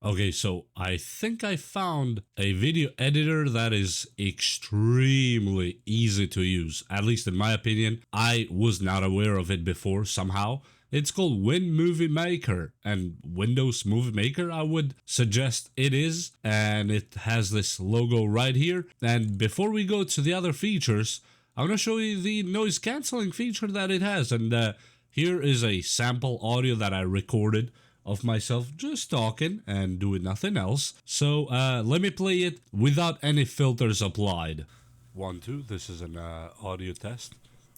Okay, so I think I found a video editor that is extremely easy to use. At least in my opinion, I was not aware of it before somehow. It's called Win Movie Maker, and Windows Movie Maker I would suggest it is, and it has this logo right here. And before we go to the other features, I'm gonna show you the noise cancelling feature that it has, and here is a sample audio that I recorded of myself just talking and doing nothing else. So let me play it without any filters applied. 1, 2, this is an audio test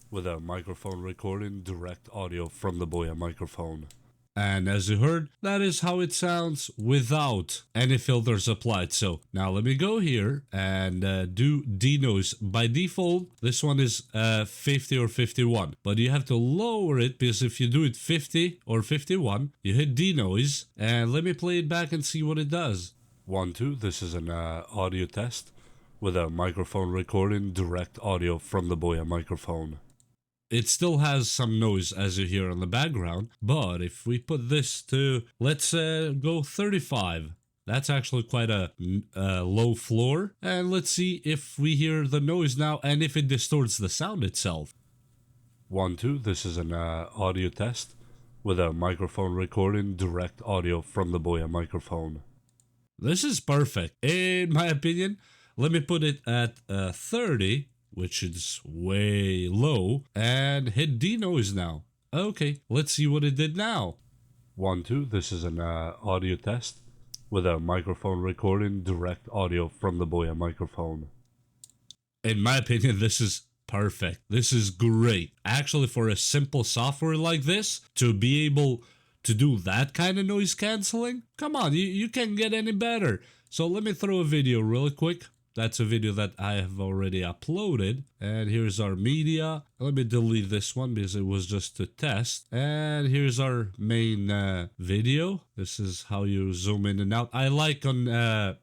with a microphone recording direct audio from the Boya microphone. And as you heard, that is how it sounds without any filters applied. So now let me go here and do denoise. By default, this one is 50 or 51, but you have to lower it because if you do it 50 or 51, you hit denoise, and let me play it back and see what it does. 1, 2, this is an audio test with a microphone recording direct audio from the Boya microphone. It still has some noise as you hear in the background, but if we put this to, let's go 35, that's actually quite a low floor. And let's see if we hear the noise now and if it distorts the sound itself. 1, 2, this is an audio test with a microphone recording direct audio from the Boya microphone. This is perfect, in my opinion. Let me put it at 30. Which is way low, and hit denoise now. Okay, let's see what it did now. 1, 2, this is an audio test with a microphone recording direct audio from the Boya microphone. In my opinion, this is perfect. This is great. Actually, for a simple software like this, to be able to do that kind of noise canceling, come on, you can't get any better. So let me throw a video really quick. That's a video that I have already uploaded. And here's our media. Let me delete this one because it was just to test. And here's our main video. This is how you zoom in and out. I like on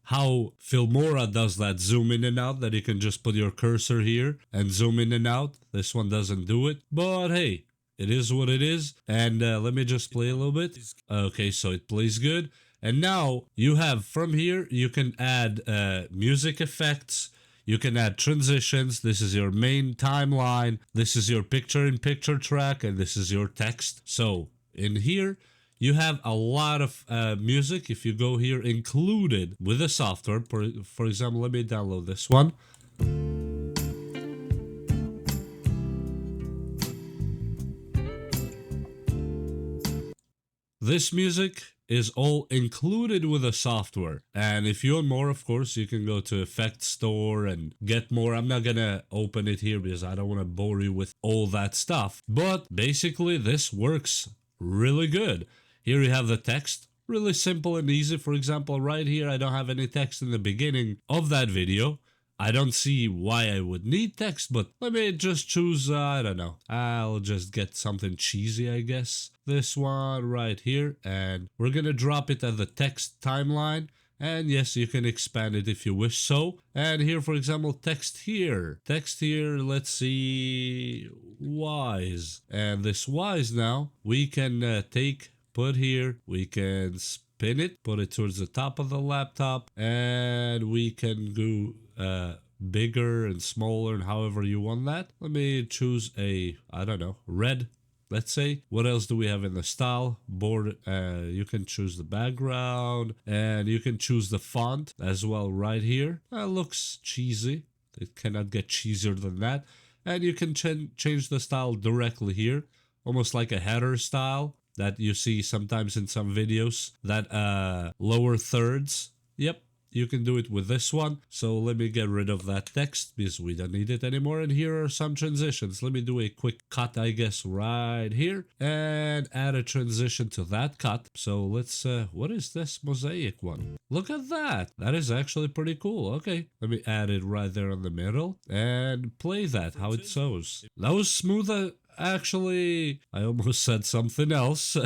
how Filmora does that zoom in and out, that you can just put your cursor here and zoom in and out. This one doesn't do it. But hey, it is what it is. And let me just play a little bit. Okay, so it plays good. And now you have from here, you can add music effects, you can add transitions. This is your main timeline. This is your picture-in-picture track, and this is your text. So in here, you have a lot of music. If you go here, included with the software. For example, let me download this one. This music is all included with the software, and if you want more, of course, you can go to Effects Store and get more. I'm not gonna open it here because I don't want to bore you with all that stuff, but basically this works really good. Here you have the text, really simple and easy. For example, right here I don't have any text in the beginning of that video. I don't see why I would need text, but let me just choose, I don't know, I'll just get something cheesy, I guess. This one right here, and we're gonna drop it at the text timeline. And yes, you can expand it if you wish so. And here, for example, text here, let's see, wise. And this wise now, we can put here, we can spin it, put it towards the top of the laptop, and we can go bigger and smaller and however you want that. Let me choose a, I don't know, red, let's say. What else do we have in the style board? You can choose the background and you can choose the font as well right here. That looks cheesy. It cannot get cheesier than that. And you can change the style directly here, almost like a header style that you see sometimes in some videos, that lower thirds. Yep. You can do it with this one. So let me get rid of that text because we don't need it anymore. And here are some transitions. Let me do a quick cut, I guess, right here and add a transition to that cut. So let's, what is this mosaic one? Look at that. That is actually pretty cool. Okay, let me add it right there in the middle and play that, how it sounds. That was smoother. Actually, I almost said something else,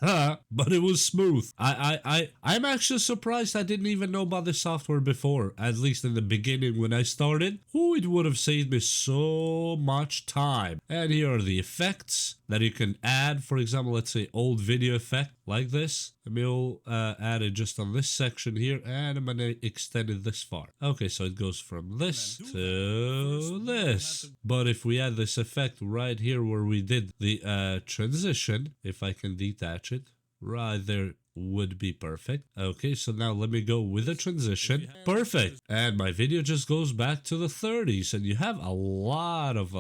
but it was smooth. I'm actually surprised I didn't even know about the software before, at least in the beginning when I started. Oh, it would have saved me so much time. And here are the effects that you can add. For example, let's say old video effect like this. Let me add it just on this section here, and I'm gonna extend it this far. Okay, so it goes from this to this. But if we add this effect right here where we did the transition, if I can detach it, right there would be perfect. Okay, so now let me go with a transition. Perfect. And my video just goes back to the 30s, and you have a lot of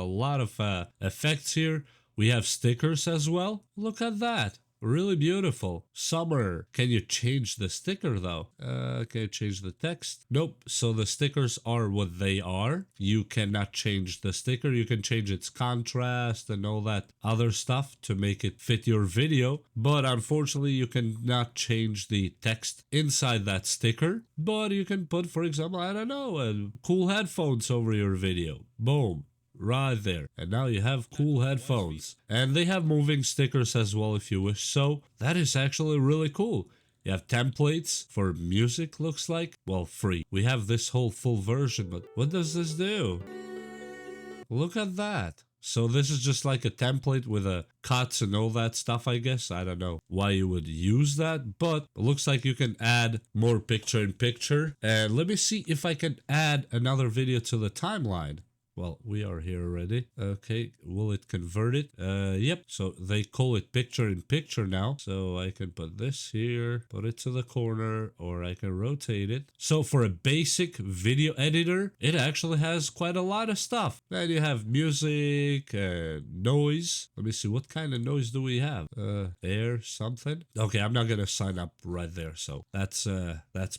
effects here. We have stickers as well. Look at that. Really beautiful. Summer. Can you change the sticker though? Can you change the text? Nope. So the stickers are what they are. You cannot change the sticker. You can change its contrast and all that other stuff to make it fit your video. But unfortunately, you cannot change the text inside that sticker. But you can put, for example, I don't know, cool headphones over your video. Boom. Right there. And now you have cool headphones. And they have moving stickers as well if you wish. So that is actually really cool. You have templates for music, looks like. Well, free. We have this whole full version, but what does this do? Look at that. So this is just like a template with cuts and all that stuff, I guess. I don't know why you would use that, but it looks like you can add more picture-in-picture. And let me see if I can add another video to the timeline. Well, we are here already. Okay, will it convert it? Yep. So they call it picture-in-picture now. So I can put this here, put it to the corner, or I can rotate it. So for a basic video editor, it actually has quite a lot of stuff. Then you have music, noise. Let me see, what kind of noise do we have? Air, something. Okay, I'm not gonna sign up right there. So that's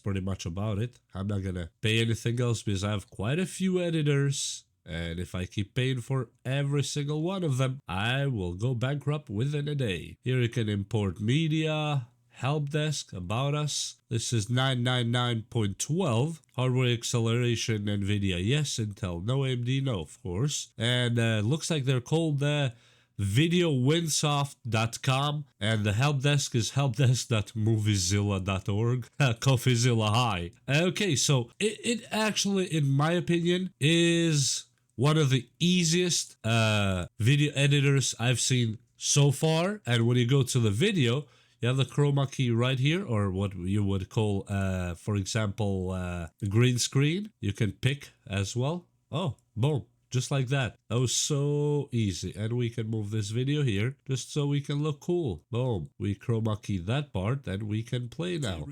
pretty much about it. I'm not gonna pay anything else because I have quite a few editors. And if I keep paying for every single one of them, I will go bankrupt within a day. Here you can import media, help desk, about us. This is 999.12. Hardware acceleration, NVIDIA, yes. Intel, no. AMD, no, of course. And looks like they're called videowinsoft.com, and the help desk is helpdesk.moviezilla.org. Coffeezilla, hi. Okay, so it actually, in my opinion, is one of the easiest video editors I've seen so far. And when you go to the video, you have the chroma key right here, or what you would call, for example, green screen. You can pick as well. Oh, boom. Just like that. That was so easy. And we can move this video here just so we can look cool. Boom. We chroma key that part and we can play now.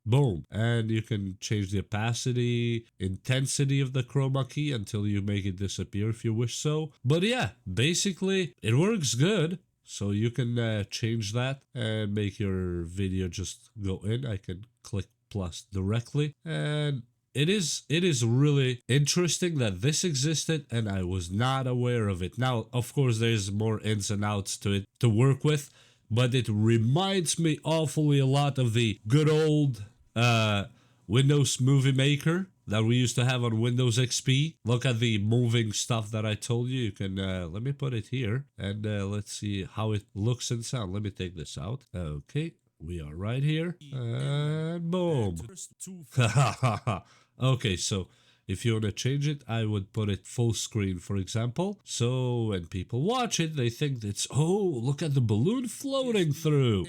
Boom. And you can change the opacity, intensity of the chroma key until you make it disappear if you wish so. But yeah, basically it works good. So you can change that and make your video just go in. I can click plus directly, and it is really interesting that this existed and I was not aware of it. Now, of course, there's more ins and outs to it to work with, but it reminds me awfully a lot of the good old Windows Movie Maker that we used to have on Windows XP. Look at the moving stuff that I told you. You can, let me put it here, and let's see how it looks and sound. Let me take this out. Okay, we are right here, and boom. Okay, so if you want to change it, I would put it full screen, for example. So when people watch it, they think it's, oh, look at the balloon floating through.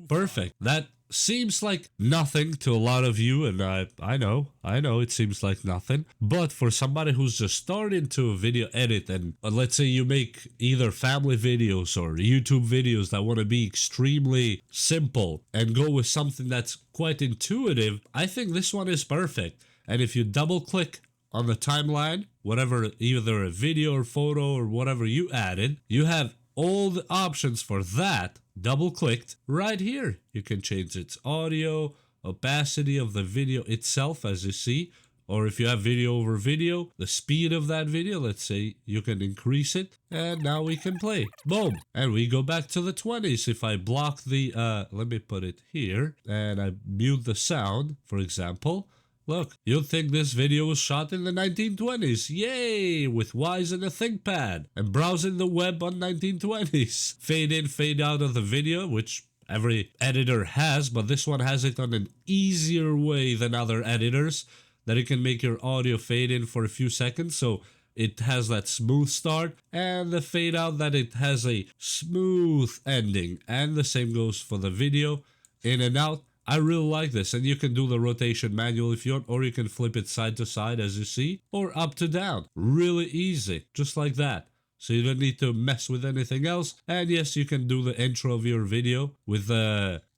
Perfect. That seems like nothing to a lot of you, and I know it seems like nothing. But for somebody who's just starting to video edit, and let's say you make either family videos or YouTube videos that want to be extremely simple and go with something that's quite intuitive, I think this one is perfect. And if you double click on the timeline, whatever, either a video or photo or whatever you added, you have all the options for that double clicked right here. You can change its audio, opacity of the video itself, as you see, or if you have video over video, the speed of that video, let's say, you can increase it, and now we can play. Boom. And we go back to the 20s. If I block the, let me put it here, and I mute the sound, for example, look, you'd think this video was shot in the 1920s. Yay! With Wise and a ThinkPad. And browsing the web on 1920s. Fade in, fade out of the video, which every editor has, but this one has it on an easier way than other editors, that you can make your audio fade in for a few seconds. So it has that smooth start, and the fade out that it has a smooth ending. And the same goes for the video, in and out. I really like this, and you can do the rotation manual if you want, or you can flip it side to side as you see, or up to down. Really easy, just like that. So you don't need to mess with anything else. And yes, you can do the intro of your video with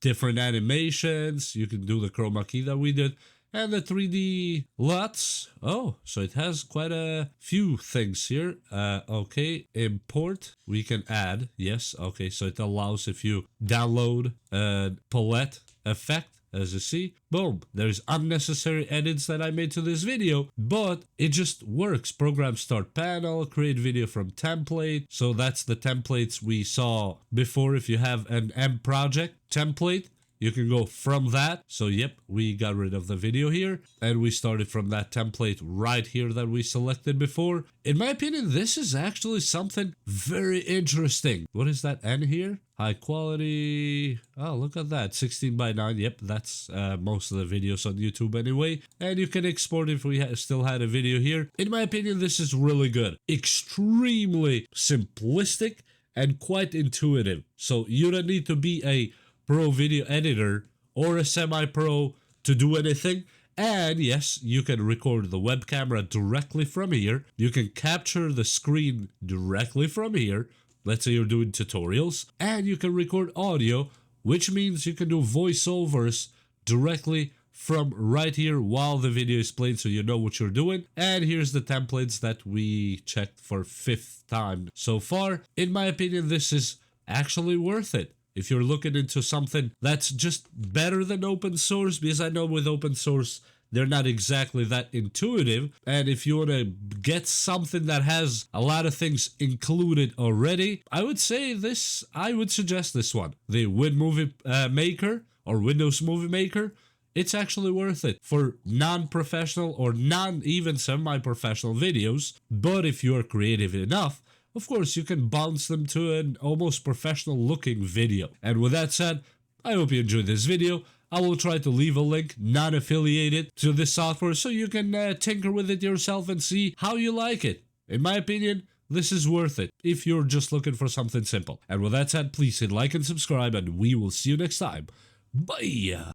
different animations. You can do the chroma key that we did. And the 3D LUTs. Oh, so it has quite a few things here. Okay, import. We can add. Yes, okay, so it allows if you download a palette effect. As you see, boom, there's unnecessary edits that I made to this video, but it just works. Program start panel, create video from template. So that's the templates we saw before. If you have an M project template, you can go from that. So yep, we got rid of the video here and we started from that template right here that we selected before. In my opinion, this is actually something very interesting. What is that N here? High quality. Oh, look at that. 16:9. Yep, that's most of the videos on YouTube anyway. And you can export if we still had a video here. In my opinion, this is really good. Extremely simplistic and quite intuitive. So you don't need to be a pro video editor or a semi-pro to do anything. And yes, you can record the web camera directly from here. You can capture the screen directly from here. Let's say you're doing tutorials. And you can record audio, which means you can do voiceovers directly from right here while the video is playing, so you know what you're doing. And here's the templates that we checked for 5th time so far. In my opinion, this is actually worth it. If you're looking into something that's just better than open source, because I know with open source, they're not exactly that intuitive. And if you want to get something that has a lot of things included already, I would suggest this one. The Movie Maker or Windows Movie Maker. It's actually worth it for non-professional or non-even semi-professional videos. But if you're creative enough, of course, you can bounce them to an almost professional looking video. And with that said, I hope you enjoyed this video. I will try to leave a link non-affiliated to this software so you can tinker with it yourself and see how you like it. In my opinion, this is worth it if you're just looking for something simple. And with that said, please hit like and subscribe, and we will see you next time. Bye!